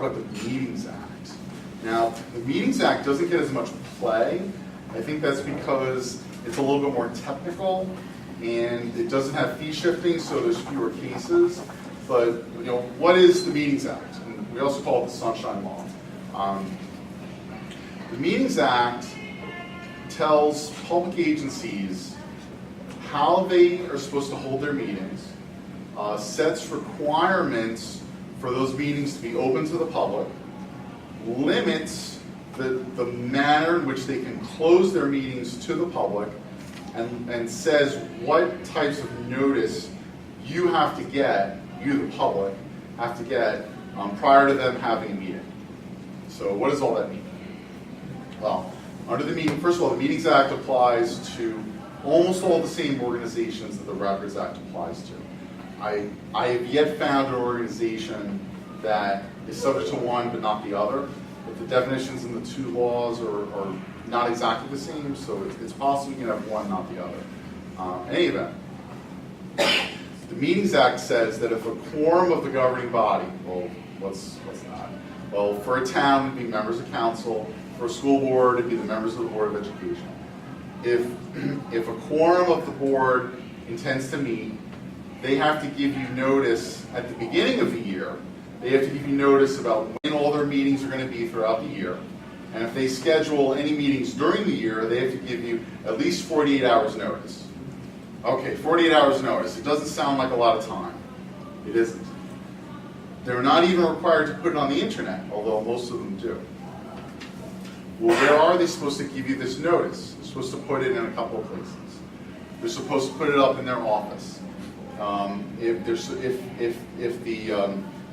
about the Meetings Act. Now, the Meetings Act doesn't get as much play. I think that's because it's a little bit more technical, and it doesn't have fee shifting, so there's fewer cases. But what is the Meetings Act? And we also call it the Sunshine Law. The Meetings Act tells public agencies how they are supposed to hold their meetings, sets requirements for those meetings to be open to the public, limits the manner in which they can close their meetings to the public, and says what types of notice you have to get, you the public, have to get prior to them having a meeting. So what does all that mean? Well, under the meeting, first of all, the Meetings Act applies to almost all the same organizations that the Records Act applies to. I have yet found an organization that is subject to one but not the other. But the definitions in the two laws are not exactly the same, so it's possible you can have one, not the other. In any event, the Meetings Act says that if a quorum of the governing body, well, what's that? Well, for a town, it'd be members of council. For a school board, it'd be the members of the Board of Education. If a quorum of the board intends to meet, they have to give you notice at the beginning of the year. They have to give you notice about when all their meetings are going to be throughout the year. And if they schedule any meetings during the year, they have to give you at least 48 hours notice. Okay, 48 hours notice. It doesn't sound like a lot of time. It isn't. They're not even required to put it on the internet, although most of them do. Well, where are they supposed to give you this notice? They're supposed to put it in a couple of places. They're supposed to put it up in their office.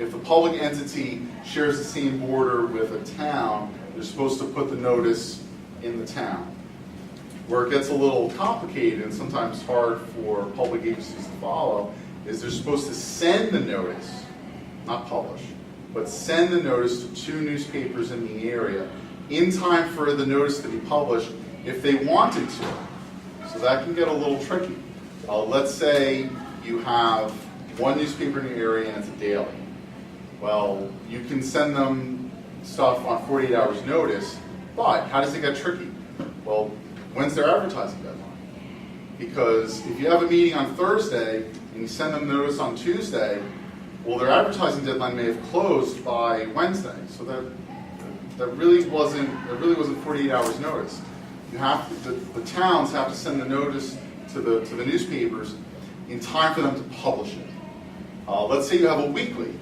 If the public entity shares the same border with a town, they're supposed to put the notice in the town. Where it gets a little complicated and sometimes hard for public agencies to follow is they're supposed to send the notice, not publish, but send the notice to 2 newspapers in the area in time for the notice to be published if they wanted to. So that can get a little tricky. Let's say you have 1 newspaper in your area and it's a daily. Well, you can send them stuff on 48 hours notice, but how does it get tricky? Well, when's their advertising deadline? Because if you have a meeting on Thursday and you send them notice on Tuesday, well, their advertising deadline may have closed by Wednesday. So that really wasn't 48 hours notice. You have to, the towns have to send the notice to the newspapers in time for them to publish it. Let's say you have a weekly.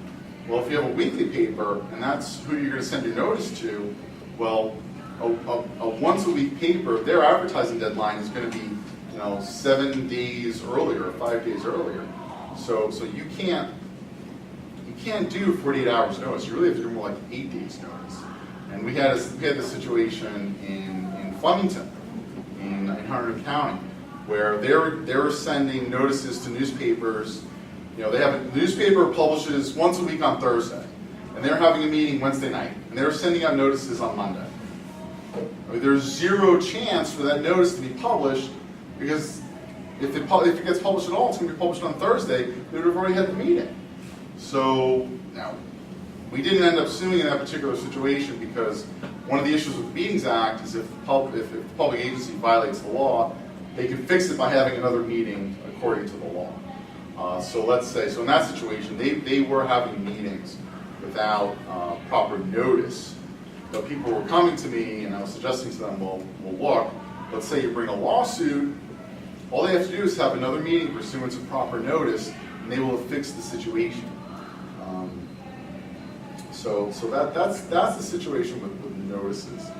Well, if you have a weekly paper and that's who you're going to send your notice to, well, a once-a-week paper, their advertising deadline is going to be 7 days earlier, 5 days earlier. So you can't do 48 hours notice. You really have to do more like 8 days notice. And we had this situation in Flemington, in Hunterdon County, where they were sending notices to newspapers. They have a newspaper publishes once a week on Thursday, and they're having a meeting Wednesday night, and they're sending out notices on Monday. I mean, there's zero chance for that notice to be published, because if it gets published at all, it's going to be published on Thursday. They would have already had the meeting. So now, we didn't end up suing in that particular situation because one of the issues with the Meetings Act is if the public agency violates the law, they can fix it by having another meeting according to the law. So let's say, in that situation, they were having meetings without proper notice. People were coming to me and I was suggesting to them, well, look, let's say you bring a lawsuit, all they have to do is have another meeting pursuant to proper notice, and they will have fixed the situation. So that's the situation with notices.